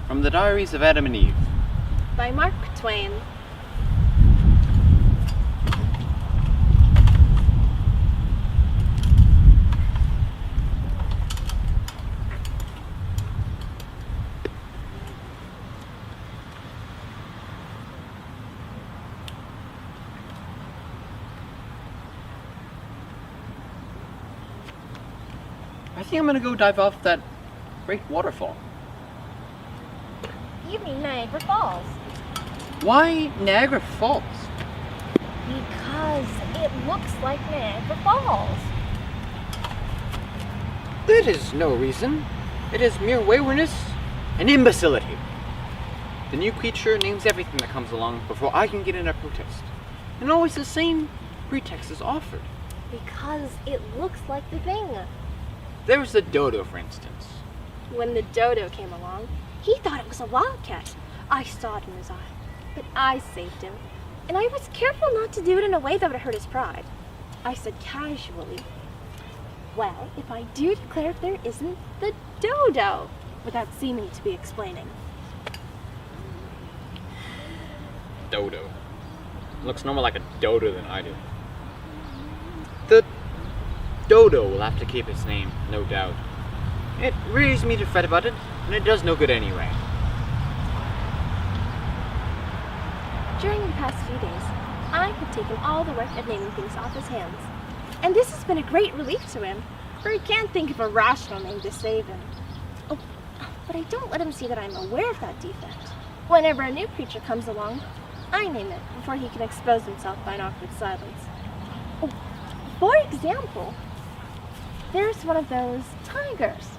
From the Diaries of Adam and Eve. By Mark Twain. I think I'm gonna go dive off that great waterfall. You mean Niagara Falls? Why Niagara Falls? Because it looks like Niagara Falls. That is no reason. It is mere waywardness and imbecility. The new creature names everything that comes along before I can get in a protest. And always the same pretext is offered. Because it looks like the thing. There's the dodo, for instance. When the dodo came along, he thought it was a wildcat. I saw it in his eye, but I saved him. And I was careful not to do it in a way that would hurt his pride. I said casually, well, if I do declare there isn't the dodo, without seeming to be explaining. Dodo. Looks no more like a dodo than I do. The dodo will have to keep its name, no doubt. It wearies me to fret about it, and it does no good anyway. During the past few days, I have taken all the work of naming things off his hands. And this has been a great relief to him, for he can't think of a rational name to save him. Oh, but I don't let him see that I'm aware of that defect. Whenever a new creature comes along, I name it before he can expose himself by an awkward silence. Oh, for example, there's one of those tigers.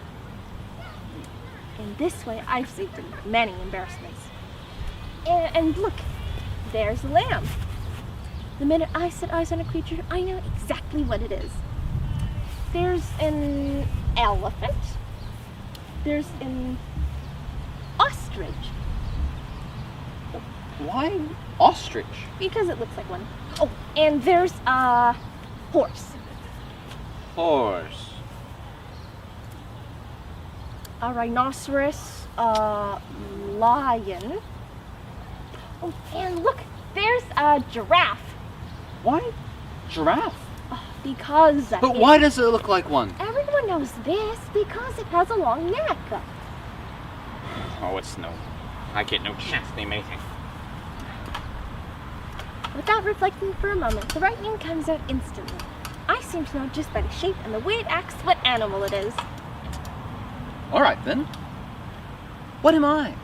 In this way, I've saved him many embarrassments. And look, there's a lamb. The minute I set eyes on a creature, I know exactly what it is. There's an elephant. There's an ostrich. Why ostrich? Because it looks like one. Oh, and there's a horse. Horse. A rhinoceros, a lion. Oh, and look, there's a giraffe. Why giraffe? Because But why does it look like one? Everyone knows this because it has a long neck. Oh, it's no. I get no chance to name anything. Without reflecting for a moment, the right name comes out instantly. I seem to know just by the shape and the way it acts what animal it is. Alright then. What am I?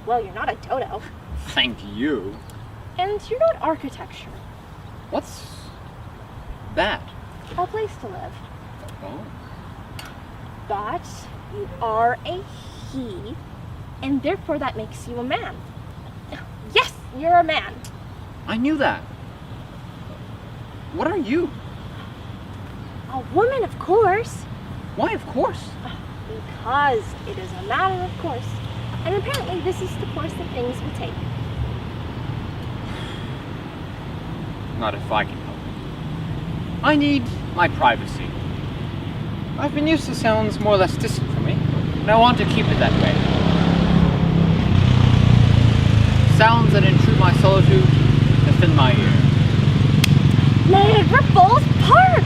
Well, you're not a dodo. Thank you. And you're not architecture. What's that? A place to live. Oh. But you are a he, and therefore that makes you a man. Yes, you're a man. I knew that. What are you? A woman, of course. Why, of course? Because it is a matter of course. And apparently this is the course that things will take. Not if I can help it. I need my privacy. I've been used to sounds more or less distant from me, and I want to keep it that way. Sounds that intrude my solitude within my ear. Niagara Falls Park!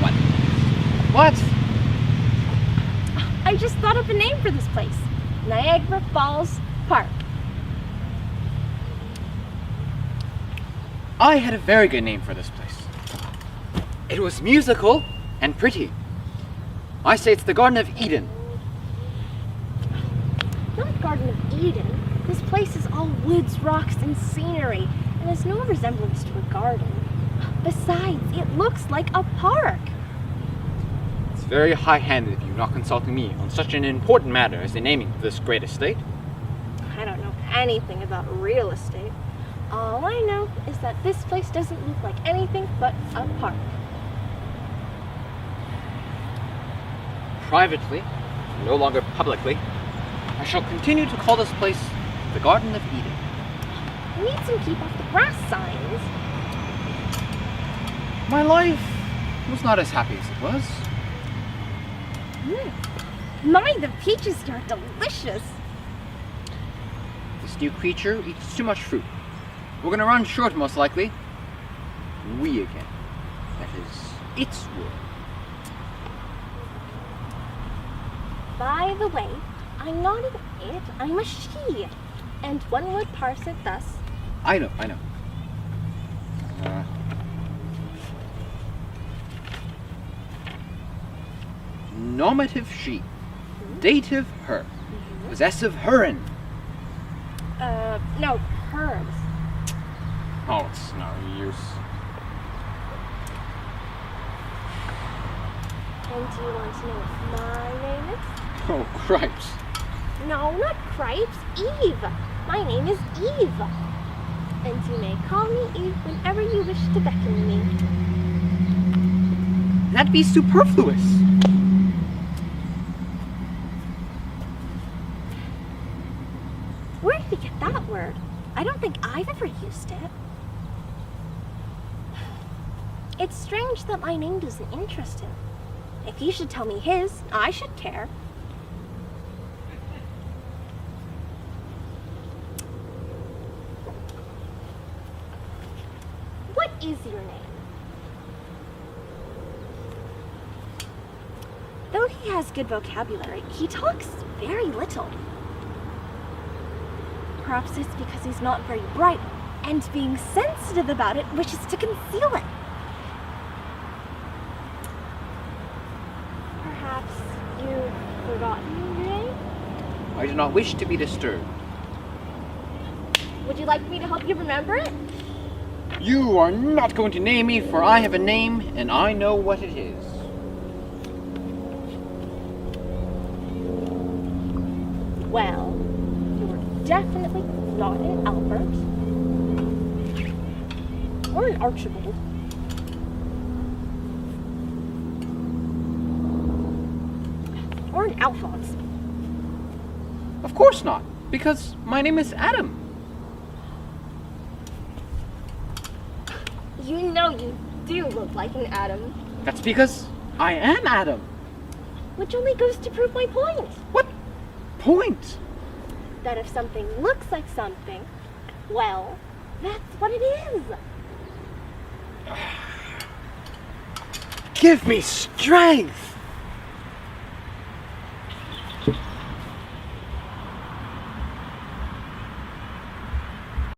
What? What? I just thought of a name for this place. Niagara Falls Park. I had a very good name for this place. It was musical and pretty. I say it's the Garden of Eden. Not Garden of Eden. This place is all woods, rocks, and scenery, and has no resemblance to a garden. Besides, it looks like a park. It's very high-handed of you not consulting me on such an important matter as the naming of this great estate. I don't know anything about real estate. All I know is that this place doesn't look like anything but a park. Privately, no longer publicly, I shall continue to call this place the Garden of Eden. We need some keep off the grass signs. My life was not as happy as it was. My, the peaches here are delicious. This new creature eats too much fruit. We're gonna run short, most likely. We again. That is, its word. By the way, I'm not an it, I'm a she. And one would parse it thus. I know. Nominative she. Dative her. Possessive herin. No, hers. Oh, it's no use. And do you want to know what my name is? Oh, cripes. No, not Cripes, Eve. My name is Eve. And you may call me Eve whenever you wish to beckon me. That'd be superfluous. Where did you get that word? I don't think I've ever used it. It's strange that my name doesn't interest him. If he should tell me his, I should care. What is your name? Though he has good vocabulary, he talks very little. Perhaps it's because he's not very bright, and being sensitive about it, wishes to conceal it. Perhaps you've forgotten your name? I do not wish to be disturbed. Would you like me to help you remember it? You are not going to name me, for I have a name, and I know what it is. Well, you're definitely not an Albert. Or an Archibald. Or an Alphonse. Of course not, because my name is Adam. You know you do look like an Adam. That's because I am Adam. Which only goes to prove my point. What point? That if something looks like something, well, that's what it is. Give me strength!